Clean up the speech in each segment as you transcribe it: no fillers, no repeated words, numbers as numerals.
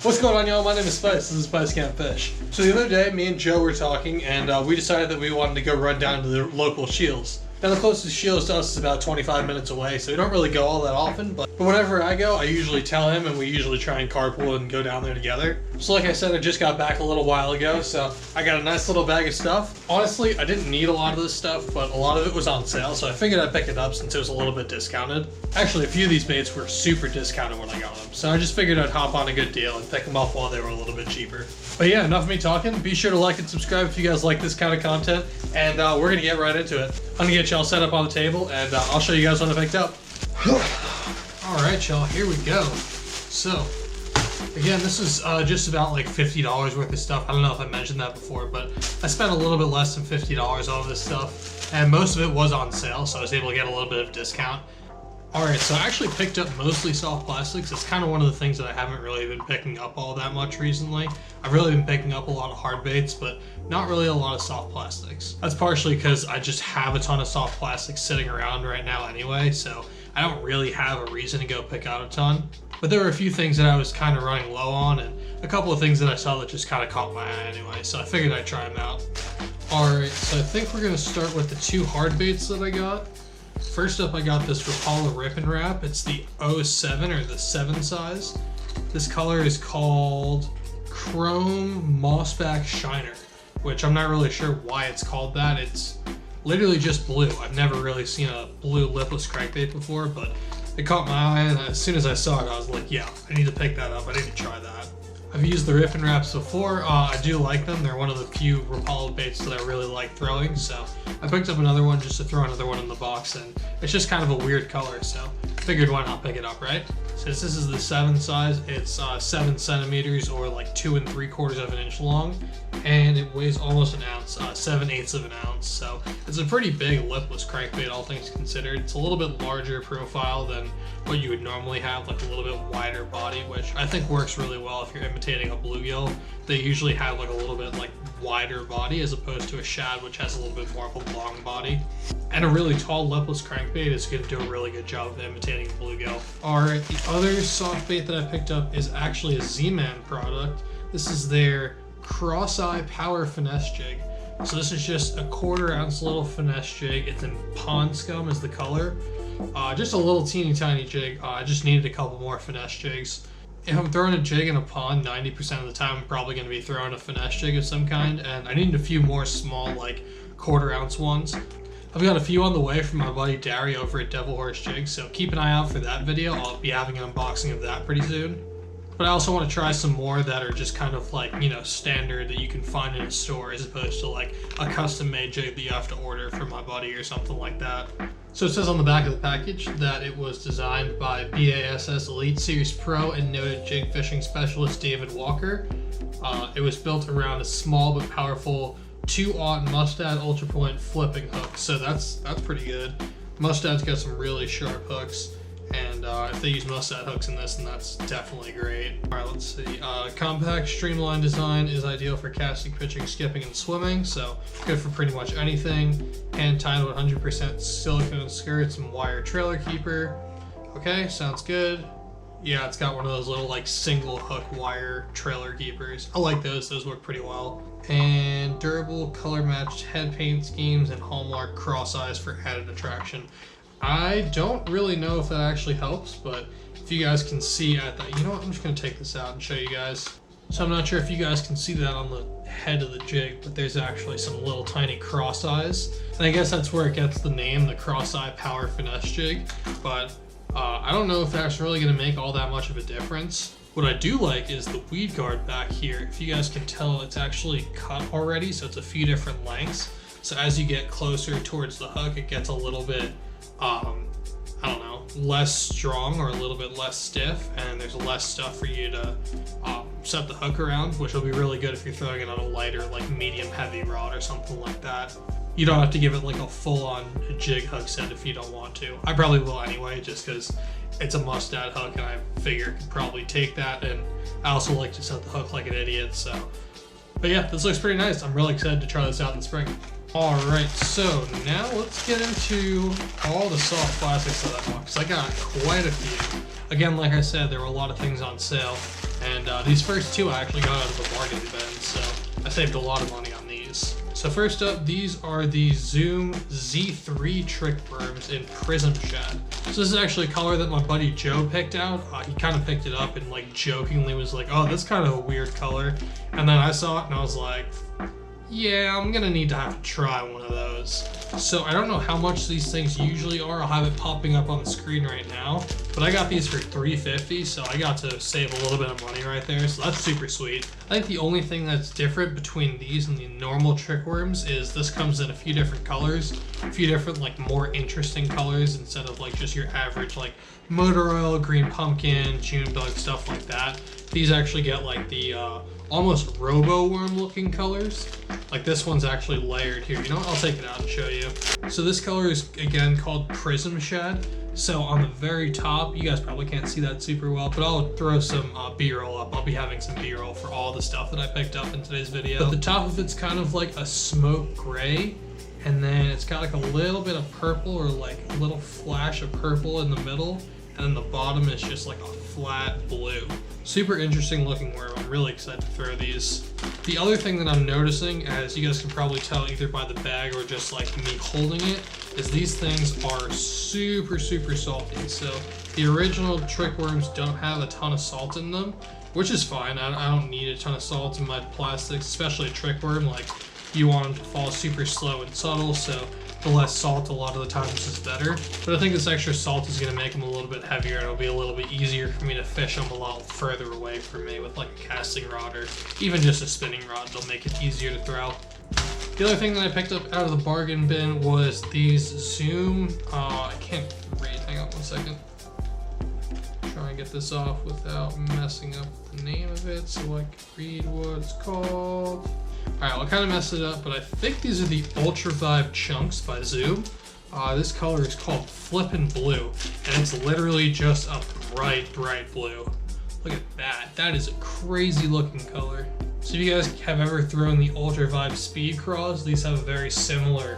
What's going on, y'all? My name is Spice. This is Spice Can't Fish. So the other day, me and Joe were talking, and we decided that we wanted to go run down to the local SCHEELS. Now, the closest SCHEELS to us is about 25 minutes away, so we don't really go all that often, but whenever I go, I usually tell him, and we usually try and carpool and go down there together. So like I said, I just got back a little while ago, so I got a nice little bag of stuff. Honestly, I didn't need a lot of this stuff, but a lot of it was on sale, so I figured I'd pick it up since it was a little bit discounted. Actually, a few of these baits were super discounted when I got them, so I just figured I'd hop on a good deal and pick them up while they were a little bit cheaper. But yeah, enough of me talking. Be sure to like and subscribe if you guys like this kind of content, and we're gonna get right into it. I'm gonna get y'all set up on the table, and I'll show you guys what I picked up. Alright, y'all, here we go. So, again, this is just about like $50 worth of stuff. I don't know if I mentioned that before, but I spent a little bit less than $50 on this stuff, and most of it was on sale, so I was able to get a little bit of discount. Alright, so I actually picked up mostly soft plastics. It's kind of one of the things that I haven't really been picking up all that much recently. I've really been picking up a lot of hard baits, but not really a lot of soft plastics. That's partially because I just have a ton of soft plastics sitting around right now anyway, so I don't really have a reason to go pick out a ton. But there were a few things that I was kind of running low on, and a couple of things that I saw that just kind of caught my eye anyway, so I figured I'd try them out. Alright, so I think we're going to start with the two hard baits that I got. First up, I got this Rapala Rip and Wrap. It's the 07 or the 7 size. This color is called Chrome Mossback Shiner, which I'm not really sure why it's called that. It's literally just blue. I've never really seen a blue lipless crankbait before, but it caught my eye, and as soon as I saw it, I was like, yeah, I need to pick that up. I need to try that. I've used the Rip and Wraps before. I do like them. They're one of the few Rapala baits that I really like throwing, so I picked up another one just to throw another one in the box, and it's just kind of a weird color, so figured why not pick it up, right? Since this is the 7 size, it's 7 centimeters or like 2 3/4 of an inch long, and it weighs almost an ounce, 7/8 of an ounce, so it's a pretty big lipless crankbait, all things considered. It's a little bit larger profile than what you would normally have, like a little bit wider body, which I think works really well if you're imitating a bluegill. They usually have like a little bit like wider body as opposed to a shad, which has a little bit more of a long body. And a really tall lipless crankbait is going to do a really good job of imitating a bluegill. Alright, the other soft bait that I picked up is actually a ZMan product. This is their Cross-Eye Power Finesse Jig. So this is just a 1/4 ounce little finesse jig. It's in pond scum is the color. Just a little teeny tiny jig. I just needed a couple more finesse jigs. If I'm throwing a jig in a pond, 90% of the time I'm probably going to be throwing a finesse jig of some kind, and I needed a few more small, like 1/4 ounce ones. I've got a few on the way from my buddy Dari over at Devil Horse Jigs, so keep an eye out for that video. I'll be having an unboxing of that pretty soon. But I also want to try some more that are just kind of like, you know, standard that you can find in a store as opposed to like a custom made jig that you have to order from my buddy or something like that. So it says on the back of the package that it was designed by BASS Elite Series Pro and noted jig fishing specialist David Walker. It was built around a small but powerful 2/0 Mustad Ultra Point flipping hook, so that's pretty good. Mustad's got some really sharp hooks, and if they use Mustad hooks in this, then that's definitely great. Alright, let's see. Compact, streamlined design is ideal for casting, pitching, skipping, and swimming, so good for pretty much anything. Hand tied with 100% silicone skirts and wire trailer keeper. Okay, sounds good. Yeah, it's got one of those little like single hook wire trailer keepers. I like those work pretty well. And durable color matched head paint schemes and hallmark cross eyes for added attraction. I don't really know if that actually helps, but if you guys can see at that, you know what, I'm just gonna take this out and show you guys. So I'm not sure if you guys can see that on the head of the jig, but there's actually some little tiny cross eyes. And I guess that's where it gets the name, the Cross-Eye Power Finesse Jig, but I don't know if that's really gonna make all that much of a difference. What I do like is the weed guard back here. If you guys can tell, it's actually cut already, so it's a few different lengths. So as you get closer towards the hook, it gets a little bit, I don't know, less strong or a little bit less stiff, and there's less stuff for you to set the hook around, which will be really good if you're throwing it on a lighter, like medium heavy rod or something like that. You don't have to give it like a full-on jig hook set if you don't want to. I probably will anyway, just because it's a Mustad hook and I figure it could probably take that, and I also like to set the hook like an idiot, so. But yeah, this looks pretty nice. I'm really excited to try this out in the spring. Alright, so now let's get into all the soft plastics that I bought, because I got quite a few. Again, like I said, there were a lot of things on sale, And these first two I actually got out of the bargain bin, so I saved a lot of money on these. So first up, these are the Zoom Z3 trick worms in Prism Shed. So this is actually a color that my buddy Joe picked out. He kind of picked it up and like jokingly was like, oh, that's kind of a weird color. And then I saw it and I was like, yeah, I'm gonna need to have to try one of those. So I don't know how much these things usually are. I'll have it popping up on the screen right now, but I got these for $3.50, so I got to save a little bit of money right there, so that's super sweet. I think the only thing that's different between these and the normal trick worms is this comes in a few different colors, a few different like more interesting colors instead of like just your average like motor oil, green pumpkin, June bug, stuff like that. These actually get like the almost robo worm looking colors. Like this one's actually layered here. You know what? I'll take it out and show you. So this color is again called Prism Shed. So on the very top, you guys probably can't see that super well, but I'll throw some B-roll up. I'll be having some B-roll for all the stuff that I picked up in today's video. But the top of it's kind of like a smoke gray, and then it's got like a little bit of purple or like a little flash of purple in the middle, and then the bottom is just like a flat blue. Super interesting looking worm. I'm really excited to throw these. The other thing that I'm noticing, as you guys can probably tell either by the bag or just like me holding it, is these things are super salty. So the original trick worms don't have a ton of salt in them, which is fine. I don't need a ton of salt in my plastics, especially a trick worm. Like, you want them to fall super slow and subtle, so the less salt a lot of the times is better. But I think this extra salt is gonna make them a little bit heavier, and it'll be a little bit easier for me to fish them a lot further away from me with like a casting rod or even just a spinning rod. They'll make it easier to throw. The other thing that I picked up out of the bargain bin was these Zoom, I can't read, hang on one second. Try and get this off without messing up the name of it so I can read what it's called. Alright, I'll kind of mess it up, but I think these are the Ultra Vibe Chunks by Zoom. This color is called Flippin' Blue, and it's literally just a bright blue. Look at that. That is a crazy looking color. So if you guys have ever thrown the Ultra Vibe Speed Cross, these have a very similar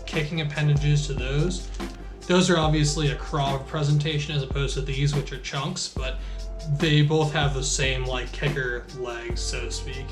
kicking appendages to those. Those are obviously a craw presentation as opposed to these, which are chunks, but they both have the same like kicker legs, so to speak.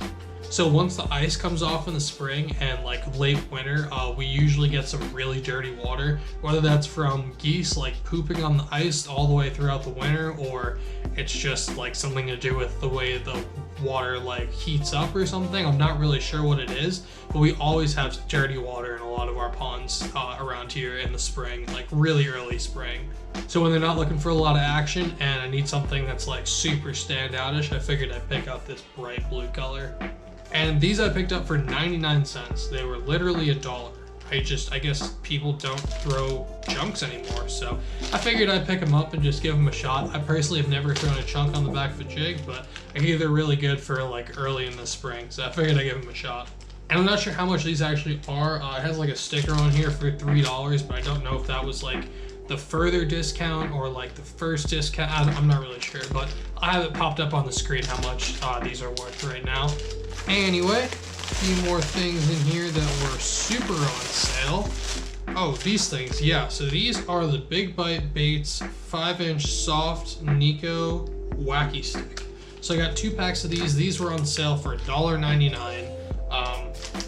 So once the ice comes off in the spring and like late winter, we usually get some really dirty water, whether that's from geese like pooping on the ice all the way throughout the winter, or it's just like something to do with the way the water like heats up or something. I'm not really sure what it is, but we always have dirty water in a lot of our ponds around here in the spring, like really early spring. So when they're not looking for a lot of action and I need something that's like super standoutish, I figured I'd pick up this bright blue color. And these I picked up for 99 cents. They were literally $1. I guess people don't throw chunks anymore, so I figured I'd pick them up and just give them a shot. I personally have never thrown a chunk on the back of a jig, but I hear they're really good for like early in the spring, so I figured I'd give them a shot. And I'm not sure how much these actually are. It has like a sticker on here for $3, but I don't know if that was like the further discount or like the first discount. I'm not really sure, but I have it popped up on the screen how much these are worth right now. Anyway, a few more things in here that were super on sale. Oh, these things, yeah. So these are the Big Bite Baits 5-inch soft Nico Wacky Stick. So I got 2 packs of these. These were on sale for $1.99.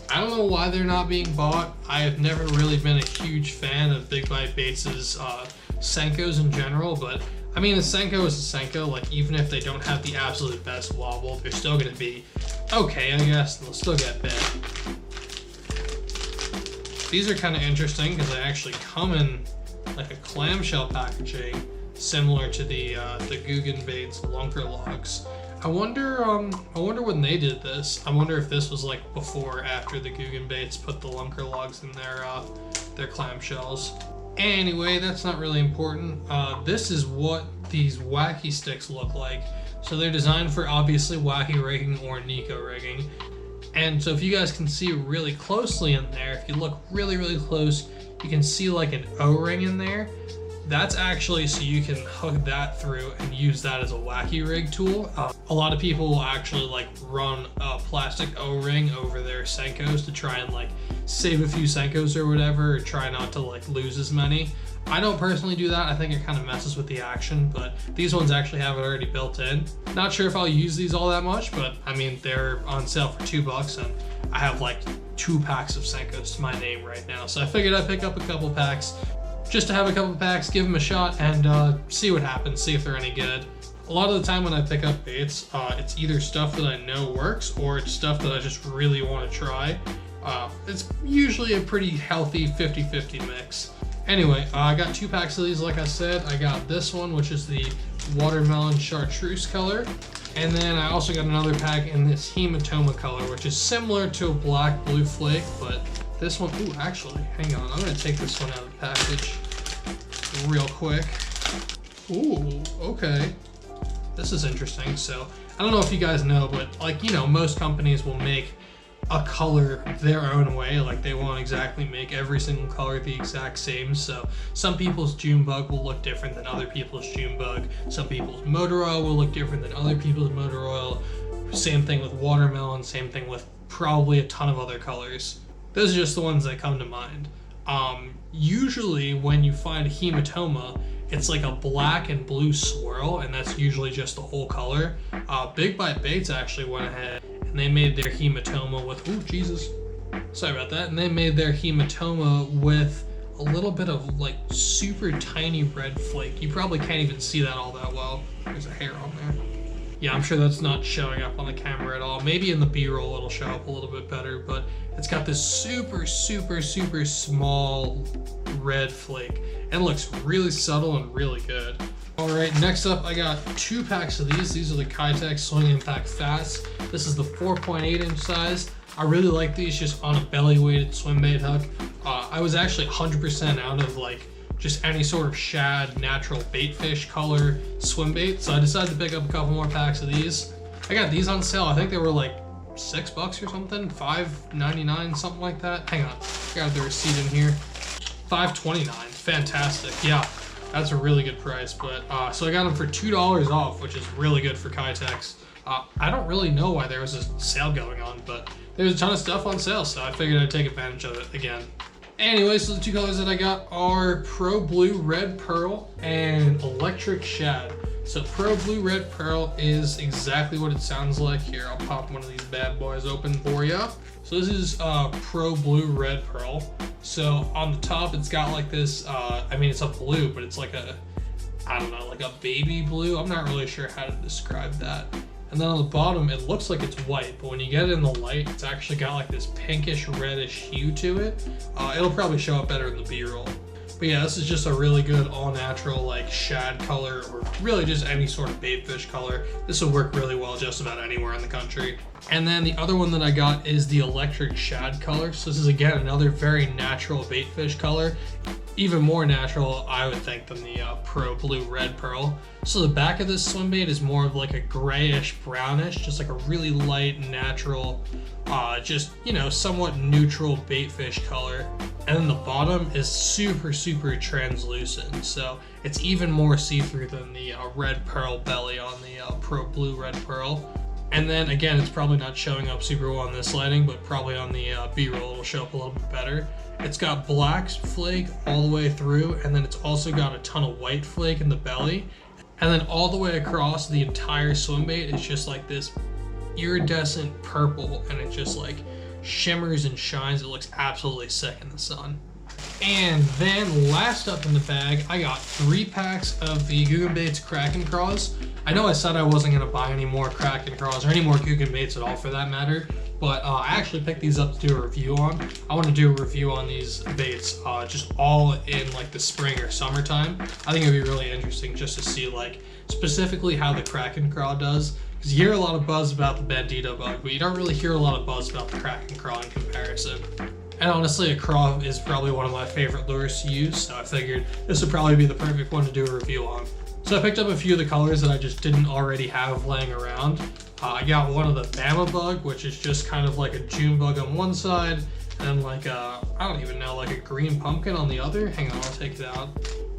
I don't know why they're not being bought. I have never really been a huge fan of Big Bite Baits' Senkos in general, but I mean, a Senko is a Senko. Like, even if they don't have the absolute best wobble, they're still gonna be okay, I guess. They'll still get bit. These are kind of interesting because they actually come in like a clamshell packaging, similar to the Guggen Baits Lunker Logs. I wonder when they did this. I wonder if this was like before or after the Guggen Baits put the Lunker Logs in their clamshells. Anyway, that's not really important. This is what these Wacky Sticks look like. So they're designed for obviously wacky rigging or Nico rigging. And so if you guys can see really closely in there, if you look really close, you can see like an O-ring in there. That's actually so you can hook that through and use that as a wacky rig tool. A lot of people will actually like run a plastic O-ring over their Senkos to try and like save a few Senkos or whatever, or try not to like lose as many. I don't personally do that. I think it kind of messes with the action, but these ones actually have it already built in. Not sure if I'll use these all that much, but I mean, they're on sale for $2 and I have like 2 packs of Senkos to my name right now. So I figured I'd pick up a couple packs just to have a couple packs, give them a shot and see what happens, see if they're any good. A lot of the time when I pick up baits, it's either stuff that I know works or it's stuff that I just really want to try. It's usually a pretty healthy 50-50 mix. Anyway, I got 2 packs of these, like I said. I got this one, which is the watermelon chartreuse color. And then I also got another pack in this hematoma color, which is similar to a black blue flake, but this one, ooh, actually, hang on. I'm gonna take this one out of the package real quick. Ooh, okay. This is interesting. So I don't know if you guys know, but like, you know, most companies will make a color their own way. Like they won't exactly make every single color the exact same. So some people's June bug will look different than other people's June bug. Some people's motor oil will look different than other people's motor oil. Same thing with watermelon, same thing with probably a ton of other colors. Those are just the ones that come to mind. Usually when you find a hematoma, it's like a black and blue swirl, and that's usually just the whole color. Big Bite Baits actually went ahead and they made their hematoma with, ooh, Jesus, sorry about that. And they made their hematoma with a little bit of like super tiny red flake. You probably can't even see that all that well. There's a hair on there. Yeah, I'm sure that's not showing up on the camera at all. Maybe in the B-roll it'll show up a little bit better, but it's got this super, super, super small red flake. And it looks really subtle and really good. All right, next up, I got 2 packs of these. These are the Kitech Swing Impact Fast. This is the 4.8 inch size. I really like these just on a belly weighted swim bait hook. I was actually 100% out of like just any sort of shad, natural bait fish color swim bait. So I decided to pick up a couple more packs of these. I got these on sale. I think they were like $6 or something, $5.99, something like that. Hang on, I got the receipt in here. $5.29, fantastic. Yeah, that's a really good price. But so I got them for $2 off, which is really good for Kitechs. I don't really know why there was a sale going on, but there's a ton of stuff on sale, so I figured I'd take advantage of it again. Anyway, so the 2 colors that I got are Pro Blue Red Pearl and Electric Shad. So Pro Blue Red Pearl is exactly what it sounds like. Here, I'll pop one of these bad boys open for you. So this is Pro Blue Red Pearl. So on the top, it's got like this, I mean, it's a blue, but it's like a, I don't know, like a baby blue. I'm not really sure how to describe that. And then on the bottom, it looks like it's white, but when you get it in the light, it's actually got like this pinkish reddish hue to it. It'll probably show up better in the B-roll. But yeah, this is just a really good all-natural like shad color, or really just any sort of bait fish color. This will work really well just about anywhere in the country. And then the other one that I got is the Electric Shad color. So this is again another very natural bait fish color. Even more natural, I would think, than the Pro Blue Red Pearl. So the back of this swim bait is more of like a grayish brownish, just like a really light, natural, just, you know, somewhat neutral bait fish color. And then the bottom is super, super translucent. So it's even more see-through than the Red Pearl belly on the Pro Blue Red Pearl. And then again, it's probably not showing up super well on this lighting, but probably on the B-roll it'll show up a little bit better. It's got black flake all the way through, and then it's also got a ton of white flake in the belly. And then all the way across the entire swim bait is just like this iridescent purple, and it just like shimmers and shines. It looks absolutely sick in the sun. And then last up in the bag, I got 3 packs of the Googan Baits Kraken Cross. I know I said I wasn't gonna buy any more Kraken Cross or any more Googan Baits at all for that matter, but I actually picked these up to do a review on. I want to do a review on these baits just all in like the spring or summertime. I think it'd be really interesting just to see like specifically how the Kraken Craw does. Because you hear a lot of buzz about the Bandito bug, but you don't really hear a lot of buzz about the Kraken Craw in comparison. And honestly, a craw is probably one of my favorite lures to use, so I figured this would probably be the perfect one to do a review on. So I picked up a few of the colors that I just didn't already have laying around. I got one of the Bama bug, which is just kind of like a June bug on one side, and like a, I don't even know, like a green pumpkin on the other. Hang on, I'll take it out.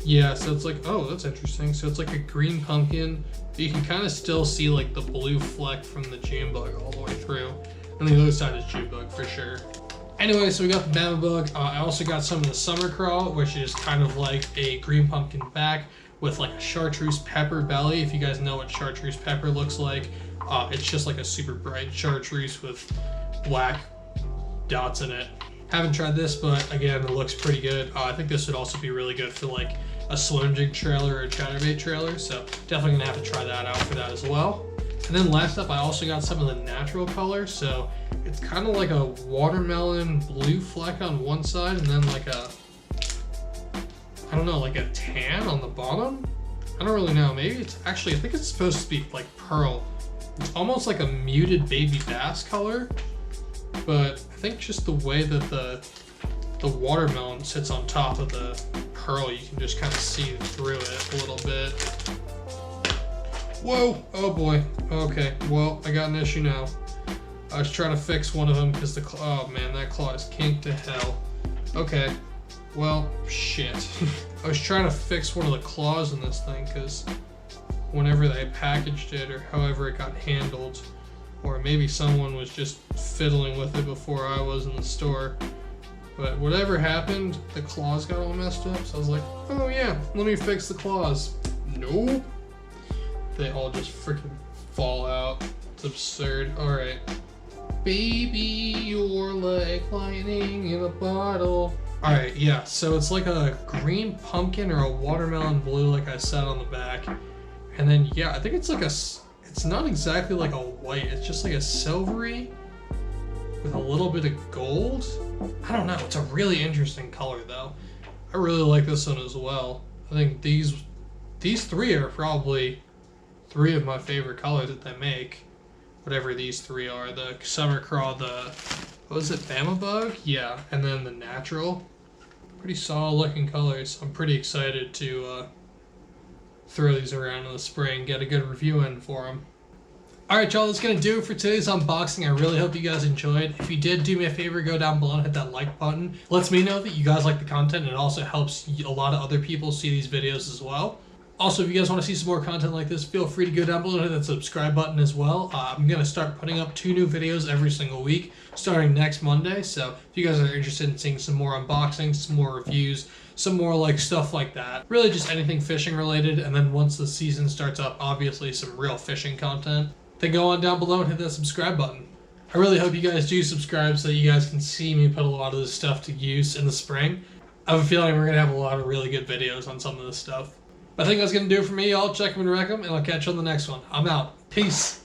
Yeah, so it's like, oh, that's interesting. So it's like a green pumpkin. You can kind of still see like the blue fleck from the June bug all the way through. And the other side is June bug for sure. Anyway, so we got the Bama bug. I also got some of the summer crawl, which is kind of like a green pumpkin back with like a chartreuse pepper belly. If you guys know what chartreuse pepper looks like, it's just like a super bright chartreuse with black dots in it. Haven't tried this, but again, it looks pretty good. I think this would also be really good for like a swim jig trailer or a chatterbait trailer, so definitely gonna have to try that out for that as well. And then last up, I also got some of the natural colors. So it's kind of like a watermelon blue fleck on one side, and then like a, I don't know, like a tan on the bottom. I don't really know. Maybe it's actually, I think it's supposed to be like pearl. It's almost like a muted baby bass color, but I think just the way that the watermelon sits on top of the pearl, you can just kind of see through it a little bit. Whoa, oh boy. Okay, well, I got an issue now. I was trying to fix one of them because oh man, that claw is kinked to hell. Okay, well, shit. I was trying to fix one of the claws in this thing because whenever they packaged it or however it got handled, or maybe someone was just fiddling with it before I was in the store. But whatever happened, the claws got all messed up, so I was like, oh yeah, let me fix the claws. Nope. They all just freaking fall out. It's absurd. Alright. Baby, you're like lightning in a bottle. Alright, yeah, so it's like a green pumpkin or a watermelon blue, like I said on the back. And then, yeah, I think it's like it's not exactly like a white, it's just like a silvery with a little bit of gold. I don't know, it's a really interesting color though. I really like this one as well. I think these three are probably three of my favorite colors that they make. Whatever these three are. The summer crawl, the, what was it, Bama bug? Yeah, and then the natural. Pretty solid looking colors. I'm pretty excited to throw these around in the spring, get a good review in for them. Alright y'all, that's going to do it for today's unboxing. I really hope you guys enjoyed. If you did, do me a favor, go down below and hit that like button. Lets me know that you guys like the content, and it also helps a lot of other people see these videos as well. Also, if you guys want to see some more content like this, feel free to go down below and hit that subscribe button as well. I'm going to start putting up 2 new videos every single week, starting next Monday. So if you guys are interested in seeing some more unboxings, some more reviews, some more like stuff like that, really just anything fishing related, and then once the season starts up, obviously some real fishing content, then go on down below and hit that subscribe button. I really hope you guys do subscribe so that you guys can see me put a lot of this stuff to use in the spring. I have a feeling we're going to have a lot of really good videos on some of this stuff. I think that's going to do it for me, y'all. Check them and wreck them, and I'll catch you on the next one. I'm out. Peace.